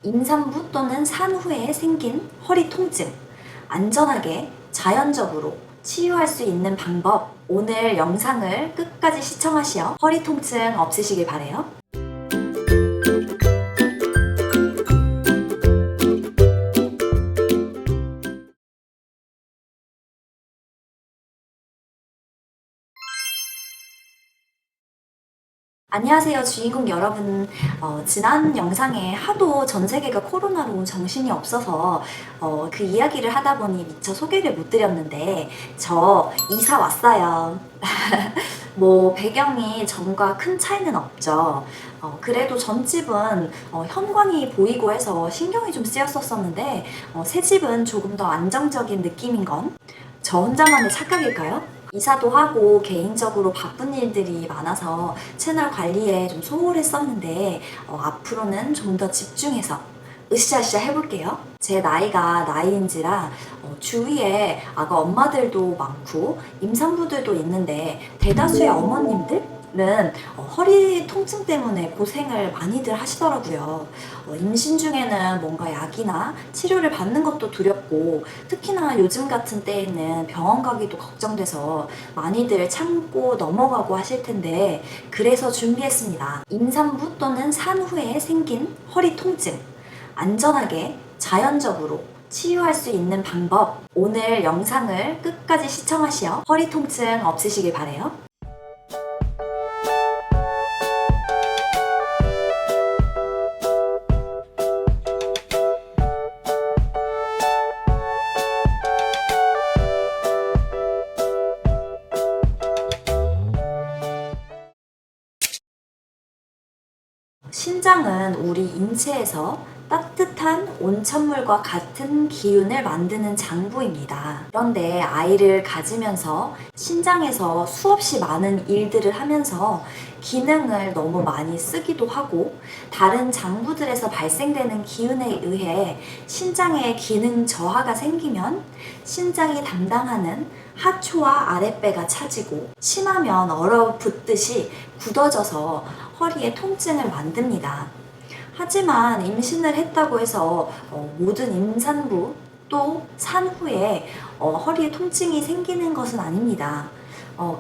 임산부 또는 산후에 생긴 허리 통증, 안전하게 자연적으로 치유할 수 있는 방법, 오늘 영상을 끝까지 시청하시어 허리 통증 없으시길 바래요. 안녕하세요, 주인공 여러분. 지난 영상에 하도 전 세계가 코로나로 정신이 없어서 그 이야기를 하다 보니 미처 소개를 못 드렸는데 저 이사 왔어요. 뭐 배경이 전과 큰 차이는 없죠. 그래도 전 집은 현관이 보이고 해서 신경이 좀 쓰였었는데 새 집은 조금 더 안정적인 느낌인 건 저 혼자만의 착각일까요? 이사도 하고 개인적으로 바쁜 일들이 많아서 채널 관리에 좀 소홀했었는데 앞으로는 좀 더 집중해서 으쌰으쌰 해볼게요. 제 나이가 나이인지라 주위에 아가 엄마들도 많고 임산부들도 있는데 대다수의 어머님들은 허리 통증 때문에 고생을 많이들 하시더라고요. 임신 중에는 뭔가 약이나 치료를 받는 것도 두렵고 특히나 요즘 같은 때에는 병원 가기도 걱정돼서 많이들 참고 넘어가고 하실 텐데 그래서 준비했습니다. 임산부 또는 산후에 생긴 허리 통증, 안전하게 자연적으로 치유할 수 있는 방법, 오늘 영상을 끝까지 시청하시어 허리 통증 없으시길 바래요. 신장은 우리 인체에서 따뜻한 온천물과 같은 기운을 만드는 장부입니다. 그런데 아이를 가지면서 신장에서 수없이 많은 일들을 하면서 기능을 너무 많이 쓰기도 하고 다른 장부들에서 발생되는 기운에 의해 신장에 기능 저하가 생기면 신장이 담당하는 하초와 아랫배가 차지고 심하면 얼어붙듯이 굳어져서 허리에 통증을 만듭니다. 하지만 임신을 했다고 해서 모든 임산부 또 산후에 허리에 통증이 생기는 것은 아닙니다.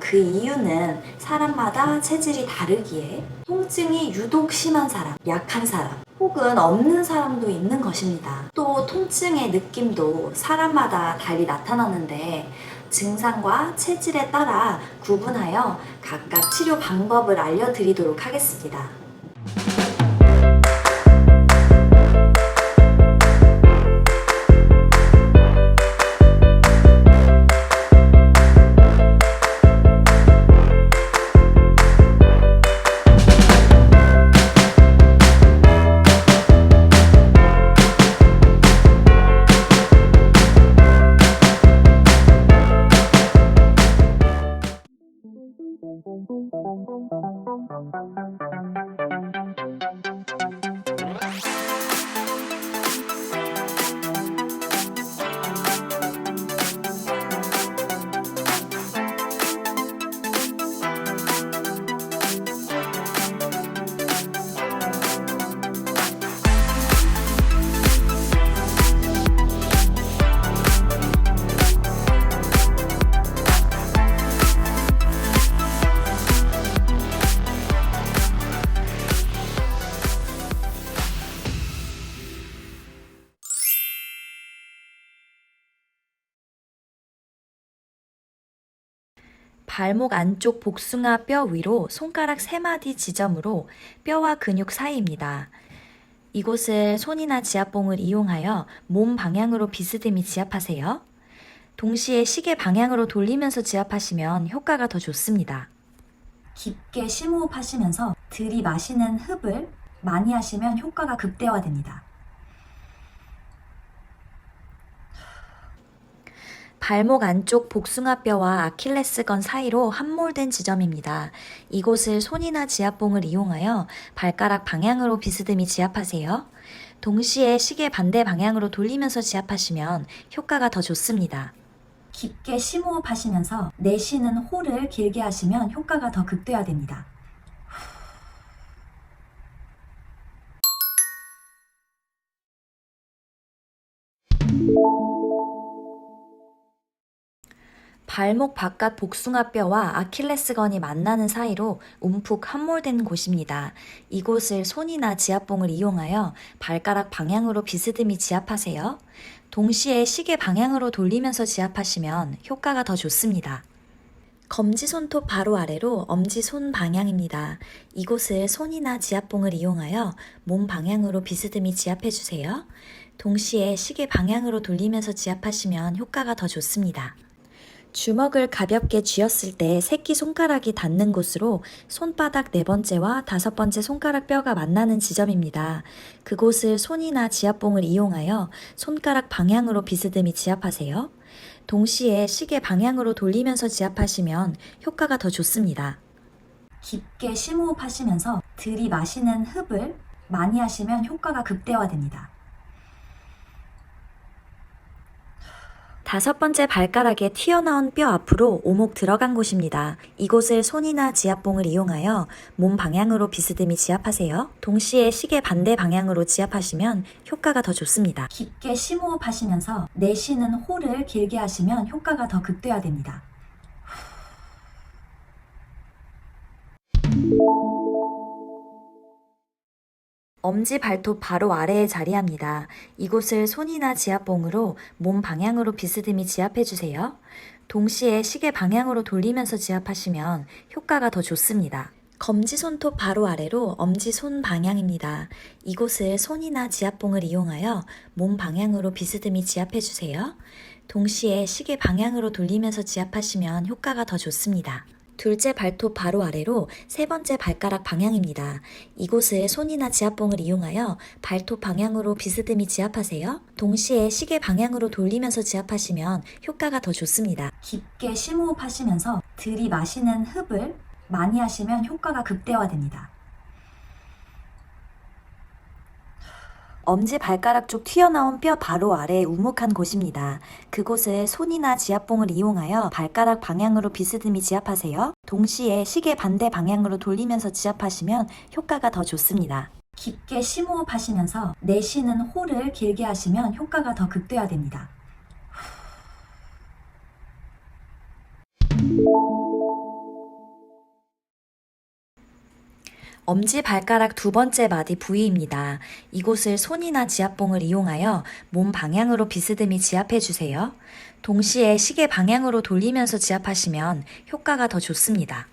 그 이유는 사람마다 체질이 다르기에 통증이 유독 심한 사람, 약한 사람, 혹은 없는 사람도 있는 것입니다. 또 통증의 느낌도 사람마다 달리 나타나는데 증상과 체질에 따라 구분하여 각각 치료 방법을 알려드리도록 하겠습니다. 발목 안쪽 복숭아 뼈 위로 손가락 3마디 지점으로 뼈와 근육 사이입니다. 이곳을 손이나 지압봉을 이용하여 몸 방향으로 비스듬히 지압하세요. 동시에 시계 방향으로 돌리면서 지압하시면 효과가 더 좋습니다. 깊게 심호흡하시면서 들이마시는 흡을 많이 하시면 효과가 극대화됩니다. 발목 안쪽 복숭아뼈와 아킬레스건 사이로 함몰된 지점입니다. 이곳을 손이나 지압봉을 이용하여 발가락 방향으로 비스듬히 지압하세요. 동시에 시계 반대 방향으로 돌리면서 지압하시면 효과가 더 좋습니다. 깊게 심호흡하시면서 내쉬는 호를 길게 하시면 효과가 더 극대화됩니다. 발목 바깥 복숭아뼈와 아킬레스건이 만나는 사이로 움푹 함몰된 곳입니다. 이곳을 손이나 지압봉을 이용하여 발가락 방향으로 비스듬히 지압하세요. 동시에 시계 방향으로 돌리면서 지압하시면 효과가 더 좋습니다. 검지 손톱 바로 아래로 엄지 손 방향입니다. 이곳을 손이나 지압봉을 이용하여 몸 방향으로 비스듬히 지압해주세요. 동시에 시계 방향으로 돌리면서 지압하시면 효과가 더 좋습니다. 주먹을 가볍게 쥐었을 때 새끼손가락이 닿는 곳으로 손바닥 4번째와 5번째 손가락 뼈가 만나는 지점입니다. 그곳을 손이나 지압봉을 이용하여 손가락 방향으로 비스듬히 지압하세요. 동시에 시계 방향으로 돌리면서 지압하시면 효과가 더 좋습니다. 깊게 심호흡하시면서 들이마시는 흡을 많이 하시면 효과가 극대화됩니다. 5번째 발가락에 튀어나온 뼈 앞으로 오목 들어간 곳입니다. 이곳을 손이나 지압봉을 이용하여 몸 방향으로 비스듬히 지압하세요. 동시에 시계 반대 방향으로 지압하시면 효과가 더 좋습니다. 깊게 심호흡하시면서 내쉬는 호를 길게 하시면 효과가 더 극대화됩니다. 엄지 발톱 바로 아래에 자리합니다. 이곳을 손이나 지압봉으로 몸 방향으로 비스듬히 지압해주세요. 동시에 시계 방향으로 돌리면서 지압하시면 효과가 더 좋습니다. 검지 손톱 바로 아래로 엄지 손 방향입니다. 이곳을 손이나 지압봉을 이용하여 몸 방향으로 비스듬히 지압해주세요. 동시에 시계 방향으로 돌리면서 지압하시면 효과가 더 좋습니다. 둘째 발톱 바로 아래로 3번째 발가락 방향입니다. 이곳을 손이나 지압봉을 이용하여 발톱 방향으로 비스듬히 지압하세요. 동시에 시계 방향으로 돌리면서 지압하시면 효과가 더 좋습니다. 깊게 심호흡하시면서 들이마시는 흡을 많이 하시면 효과가 극대화됩니다. 엄지 발가락 쪽 튀어나온 뼈 바로 아래 우묵한 곳입니다. 그곳을 손이나 지압봉을 이용하여 발가락 방향으로 비스듬히 지압하세요. 동시에 시계 반대 방향으로 돌리면서 지압하시면 효과가 더 좋습니다. 깊게 심호흡하시면서 내쉬는 호를 길게 하시면 효과가 더 극대화됩니다. 엄지 발가락 2번째 마디 부위입니다. 이곳을 손이나 지압봉을 이용하여 몸 방향으로 비스듬히 지압해주세요. 동시에 시계 방향으로 돌리면서 지압하시면 효과가 더 좋습니다.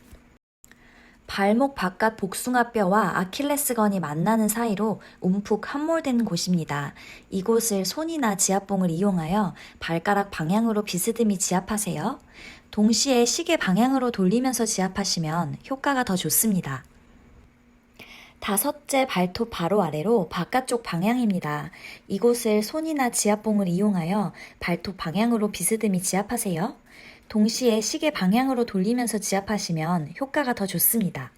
발목 바깥 복숭아뼈와 아킬레스건이 만나는 사이로 움푹 함몰된 곳입니다. 이곳을 손이나 지압봉을 이용하여 발가락 방향으로 비스듬히 지압하세요. 동시에 시계 방향으로 돌리면서 지압하시면 효과가 더 좋습니다. 5째 발톱 바로 아래로 바깥쪽 방향입니다. 이곳을 손이나 지압봉을 이용하여 발톱 방향으로 비스듬히 지압하세요. 동시에 시계 방향으로 돌리면서 지압하시면 효과가 더 좋습니다.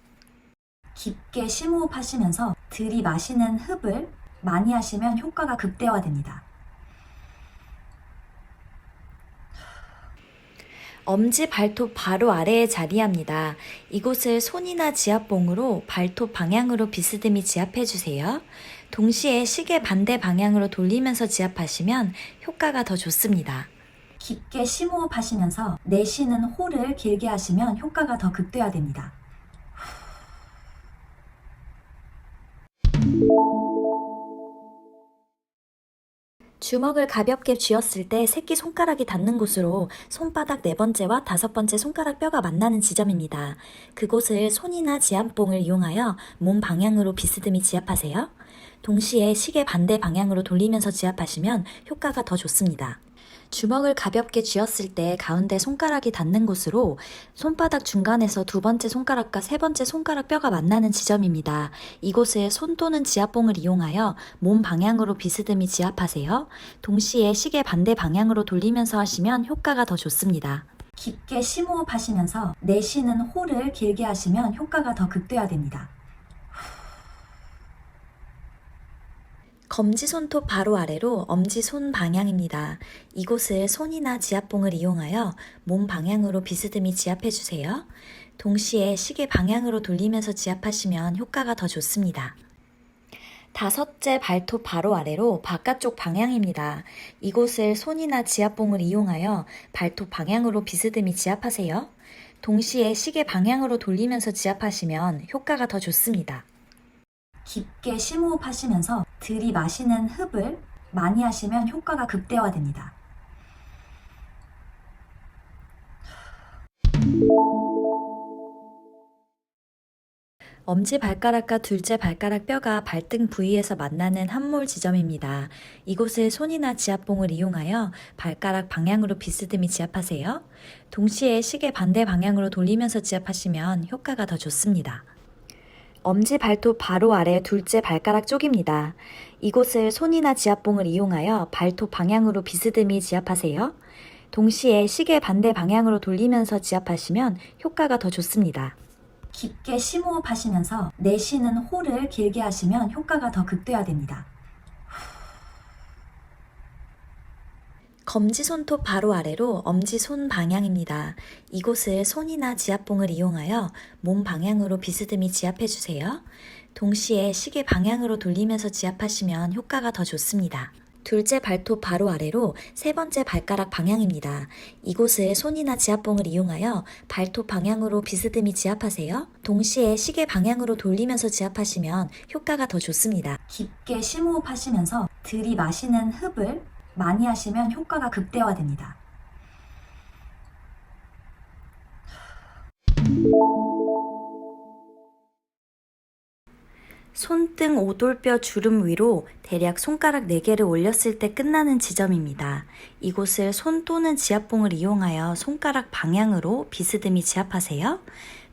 깊게 심호흡하시면서 들이마시는 흡을 많이 하시면 효과가 극대화됩니다. 엄지 발톱 바로 아래에 자리합니다. 이곳을 손이나 지압봉으로 발톱 방향으로 비스듬히 지압해주세요. 동시에 시계 반대 방향으로 돌리면서 지압하시면 효과가 더 좋습니다. 깊게 심호흡하시면서 내쉬는 호를 길게 하시면 효과가 더 극대화됩니다. 주먹을 가볍게 쥐었을 때 새끼손가락이 닿는 곳으로 손바닥 4번째와 5번째 손가락 뼈가 만나는 지점입니다. 그곳을 손이나 지압봉을 이용하여 몸 방향으로 비스듬히 지압하세요. 동시에 시계 반대 방향으로 돌리면서 지압하시면 효과가 더 좋습니다. 주먹을 가볍게 쥐었을 때 가운데 손가락이 닿는 곳으로 손바닥 중간에서 2번째 손가락과 3번째 손가락 뼈가 만나는 지점입니다. 이곳에 손 또는 지압봉을 이용하여 몸 방향으로 비스듬히 지압하세요. 동시에 시계 반대 방향으로 돌리면서 하시면 효과가 더 좋습니다. 깊게 심호흡하시면서 내쉬는 호를 길게 하시면 효과가 더 극대화됩니다. 검지 손톱 바로 아래로 엄지 손 방향입니다. 이곳을 손이나 지압봉을 이용하여 몸 방향으로 비스듬히 지압해주세요. 동시에 시계 방향으로 돌리면서 지압하시면 효과가 더 좋습니다. 다섯째 발톱 바로 아래로 바깥쪽 방향입니다. 이곳을 손이나 지압봉을 이용하여 발톱 방향으로 비스듬히 지압하세요. 동시에 시계 방향으로 돌리면서 지압하시면 효과가 더 좋습니다. 깊게 심호흡하시면서 들이마시는 흡을 많이 하시면 효과가 극대화됩니다. 엄지발가락과 둘째 발가락 뼈가 발등 부위에서 만나는 함몰 지점입니다. 이곳을 손이나 지압봉을 이용하여 발가락 방향으로 비스듬히 지압하세요. 동시에 시계 반대 방향으로 돌리면서 지압하시면 효과가 더 좋습니다. 엄지발톱 바로 아래 둘째 발가락 쪽입니다. 이곳을 손이나 지압봉을 이용하여 발톱 방향으로 비스듬히 지압하세요. 동시에 시계 반대 방향으로 돌리면서 지압하시면 효과가 더 좋습니다. 깊게 심호흡하시면서 내쉬는 호를 길게 하시면 효과가 더 극대화됩니다. 검지손톱 바로 아래로 엄지손 방향입니다. 이곳을 손이나 지압봉을 이용하여 몸 방향으로 비스듬히 지압해주세요. 동시에 시계 방향으로 돌리면서 지압하시면 효과가 더 좋습니다. 둘째 발톱 바로 아래로 세 번째 발가락 방향입니다. 이곳을 손이나 지압봉을 이용하여 발톱 방향으로 비스듬히 지압하세요. 동시에 시계 방향으로 돌리면서 지압하시면 효과가 더 좋습니다. 깊게 심호흡하시면서 들이마시는 흡을 많이 하시면 효과가 극대화됩니다. 손등 오돌뼈 주름 위로 대략 손가락 4개를 올렸을 때 끝나는 지점입니다. 이곳을 손 또는 지압봉을 이용하여 손가락 방향으로 비스듬히 지압하세요.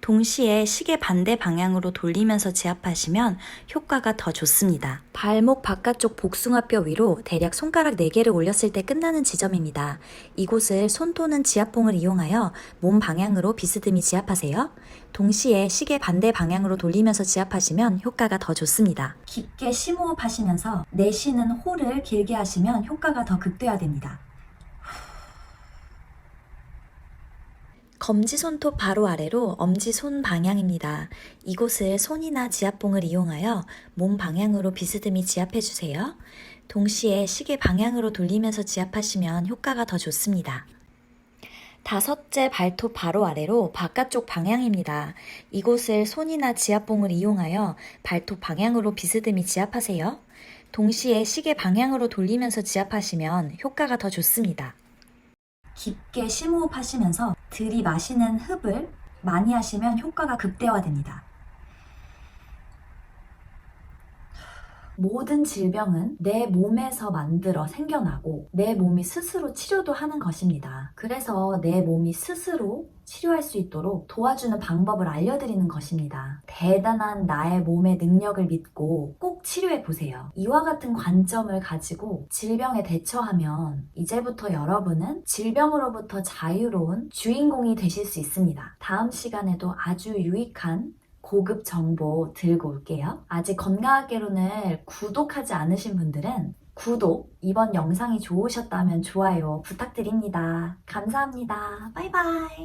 동시에 시계 반대 방향으로 돌리면서 지압하시면 효과가 더 좋습니다. 발목 바깥쪽 복숭아뼈 위로 대략 손가락 4개를 올렸을 때 끝나는 지점입니다. 이곳을 손 또는 지압봉을 이용하여 몸 방향으로 비스듬히 지압하세요. 동시에 시계 반대 방향으로 돌리면서 지압하시면 효과가 더 좋습니다. 깊게 심호흡하시면서 내쉬는 호를 길게 하시면 효과가 더 극대화됩니다. 검지손톱 바로 아래로 엄지손 방향입니다. 이곳을 손이나 지압봉을 이용하여 몸 방향으로 비스듬히 지압해주세요. 동시에 시계 방향으로 돌리면서 지압하시면 효과가 더 좋습니다. 다섯째 발톱 바로 아래로 바깥쪽 방향입니다. 이곳을 손이나 지압봉을 이용하여 발톱 방향으로 비스듬히 지압하세요. 동시에 시계 방향으로 돌리면서 지압하시면 효과가 더 좋습니다. 깊게 심호흡하시면서 들이마시는 흡을 많이 하시면 효과가 극대화됩니다. 모든 질병은 내 몸에서 만들어 생겨나고 내 몸이 스스로 치료도 하는 것입니다. 그래서 내 몸이 스스로 치료할 수 있도록 도와주는 방법을 알려드리는 것입니다. 대단한 나의 몸의 능력을 믿고 꼭 치료해 보세요. 이와 같은 관점을 가지고 질병에 대처하면 이제부터 여러분은 질병으로부터 자유로운 주인공이 되실 수 있습니다. 다음 시간에도 아주 유익한 고급 정보 들고 올게요. 아직 건강하게론을 구독하지 않으신 분들은 구독, 이번 영상이 좋으셨다면 좋아요 부탁드립니다. 감사합니다. 바이바이.